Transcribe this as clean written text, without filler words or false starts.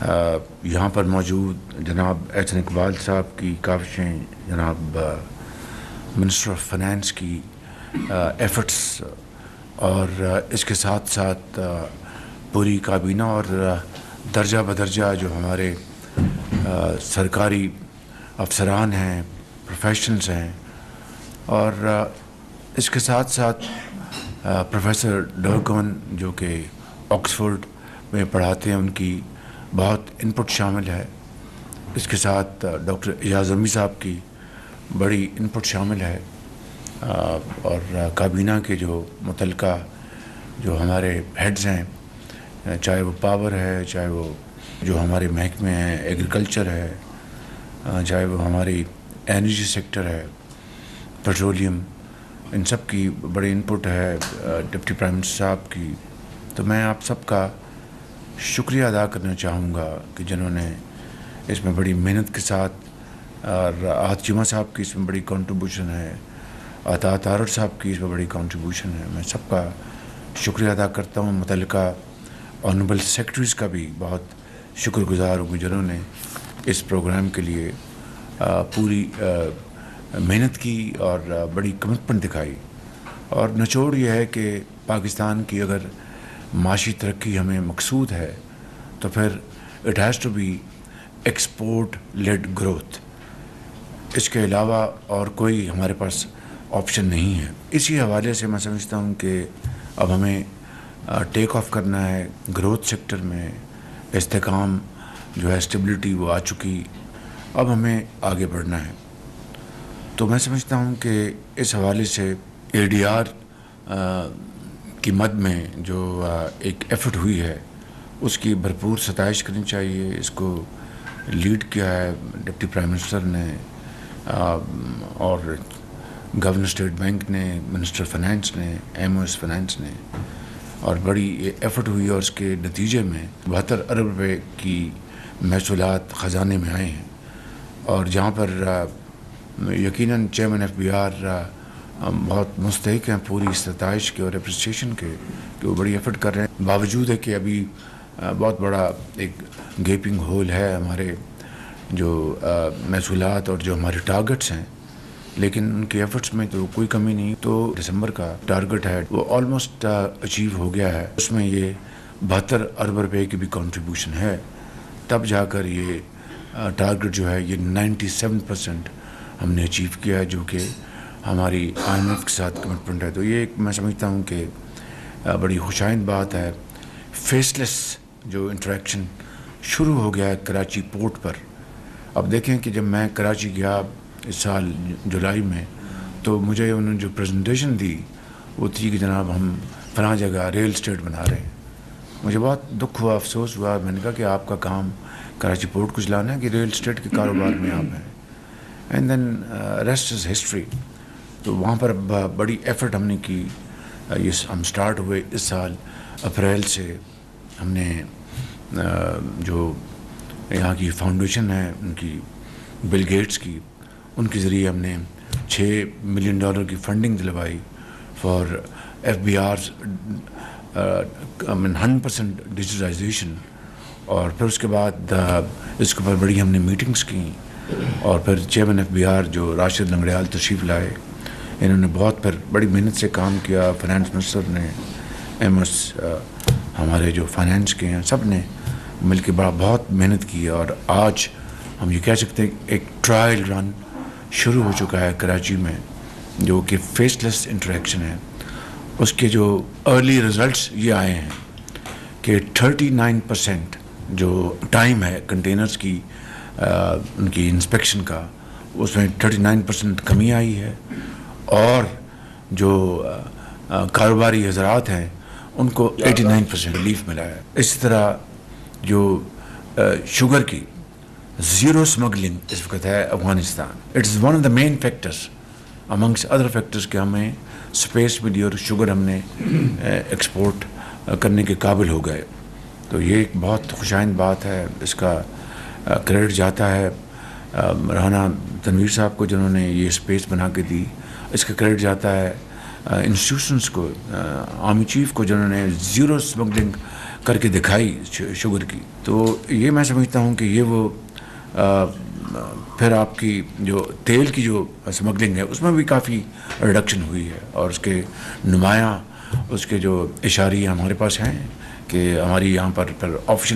یہاں پر موجود جناب احسن اقبال صاحب کی کاوشیں، جناب منسٹر آف فائنانس کی ایفرٹس، اور اس کے ساتھ ساتھ پوری کابینہ اور درجہ بدرجہ جو ہمارے سرکاری افسران ہیں، پروفیشنلز ہیں، اور اس کے ساتھ ساتھ پروفیسر ڈرکون جو کہ آکسفورڈ میں پڑھاتے ہیں، ان کی بہت انپٹ شامل ہے. اس کے ساتھ ڈاکٹر اعجاز امی صاحب کی بڑی انپٹ شامل ہے، اور کابینہ کے جو متعلقہ جو ہمارے ہیڈز ہیں، چاہے وہ پاور ہے، چاہے وہ جو ہمارے محکمے ہیں، ایگریکلچر ہے، چاہے وہ ہماری انرجی سیکٹر ہے، پیٹرولیم، ان سب کی بڑی انپٹ ہے ڈپٹی پرائم منسٹر صاحب کی. تو میں آپ سب کا شکریہ ادا کرنا چاہوں گا کہ جنہوں نے اس میں بڑی محنت کے ساتھ، اور آحت جمعہ صاحب کی اس میں بڑی کنٹریبیوشن ہے، عطا تارڑ صاحب کی اس میں بڑی کنٹریبیوشن ہے. میں سب کا شکریہ ادا کرتا ہوں. متعلقہ آنریبل سیکرٹریز کا بھی بہت شکر گزار ہوں جنہوں نے اس پروگرام کے لیے پوری محنت کی اور بڑی کمٹمنٹ دکھائی. اور نچوڑ یہ ہے کہ پاکستان کی اگر معاشی ترقی ہمیں مقصود ہے تو پھر it has to be export led growth. اس کے علاوہ اور کوئی ہمارے پاس آپشن نہیں ہے. اسی حوالے سے میں سمجھتا ہوں کہ اب ہمیں ٹیک آف کرنا ہے. گروتھ سیکٹر میں استحکام جو ہے، اسٹیبلٹی وہ آ چکی، اب ہمیں آگے بڑھنا ہے. تو میں سمجھتا ہوں کہ اس حوالے سے اے ڈی آر کی مد میں جو ایک ایفرٹ ہوئی ہے، اس کی بھرپور ستائش کرنی چاہیے. اس کو لیڈ کیا ہے ڈپٹی پرائم منسٹر نے، اور گورنر اسٹیٹ بینک نے، منسٹر فائنانس نے، ایم او ایس فائنانس نے، اور بڑی ایفرٹ ہوئی، اور اس کے نتیجے میں 72 ارب روپے کی محصولات خزانے میں آئے ہیں. اور جہاں پر یقیناً چیئرمین ایف بی آر بہت مستحق ہیں پوری ستائش کے اور اپریسیشن کے کہ وہ بڑی ایفرٹ کر رہے ہیں. باوجود ہے کہ ابھی بہت بڑا ایک گیپنگ ہول ہے ہمارے جو محصولات اور جو ہمارے ٹارگٹس ہیں، لیکن ان کے ایفرٹس میں تو کوئی کمی نہیں. تو دسمبر کا ٹارگٹ ہے وہ آلموسٹ اچیو ہو گیا ہے. اس میں یہ 72 ارب روپے کی بھی کنٹریبیوشن ہے. تب جا کر یہ ٹارگٹ جو ہے یہ 97% ہم نے اچیو کیا ہے، جو کہ ہماری آئی ایم ایف کے ساتھ کمٹمنٹ ہے. تو یہ ایک میں سمجھتا ہوں کہ بڑی خوشائند بات ہے. فیس لیس جو انٹریکشن شروع ہو گیا ہے کراچی پورٹ پر. اب دیکھیں کہ جب میں کراچی گیا اس سال جولائی میں، تو مجھے انہوں نے جو پریزنٹیشن دی وہ تھی کہ جناب ہم فلاں جگہ ریل اسٹیٹ بنا رہے ہیں. مجھے بہت دکھ ہوا، افسوس ہوا. میں نے کہا کہ آپ کا کام کراچی پورٹ کو چلانا ہے کہ ریل اسٹیٹ کے کاروبار میں آپ ہیں. And then rest is history. تو وہاں پر بڑی ایفرٹ ہم نے کی. یہ ہم سٹارٹ ہوئے اس سال اپریل سے. ہم نے جو یہاں کی فاؤنڈیشن ہے ان کی، بل گیٹس کی، ان کے ذریعے ہم نے $6 ملین کی فنڈنگ دلوائی for F B Rs 100% digitalisation. اور پھر اس کے بعد اس کے اوپر بڑی ہم نے میٹنگز کی. اور پھر چیئرمین ایف بی آر جو راشد لنگڑیال تشریف لائے، انہوں نے بہت پھر بڑی محنت سے کام کیا. فائنانس منسٹر نے، ایم ایس ہمارے جو فائنانس کے ہیں، سب نے مل کے بہت محنت کی. اور آج ہم یہ کہہ سکتے ہیں ایک ٹرائل رن شروع ہو چکا ہے کراچی میں، جو کہ فیس لیس انٹریکشن ہے. اس کے جو ارلی ریزلٹس یہ آئے ہیں کہ 39% جو ٹائم ہے کنٹینرز کی ان کی انسپیکشن کا، اس میں 39% کمی آئی ہے. اور جو کاروباری حضرات ہیں ان کو 89% ریلیف ملا ہے. اسی طرح جو شوگر کی زیرو اسمگلنگ اس وقت ہے Afghanistan. It's one of the main factors amongst other factors کہ ہمیں اسپیس ملی اور شوگر ہم نے ایکسپورٹ کرنے کے قابل ہو گئے. تو یہ ایک بہت خوشائند بات ہے. اس کا کریڈٹ جاتا ہے رانا تنویر صاحب کو جنہوں نے یہ اسپیس بنا کے دی. اس کا کریڈٹ جاتا ہے انسٹیٹیوشنس کو، آرمی چیف کو جنہوں نے زیرو اسمگلنگ کر کے دکھائی شوگر کی. تو یہ میں سمجھتا ہوں کہ یہ وہ پھر آپ کی جو تیل کی جو اسمگلنگ ہے اس میں بھی کافی ریڈکشن ہوئی ہے, اور اس کے نمایاں اس کے جو اشاریہ ہمارے پاس ہیں کہ ہماری یہاں پر آفیشیل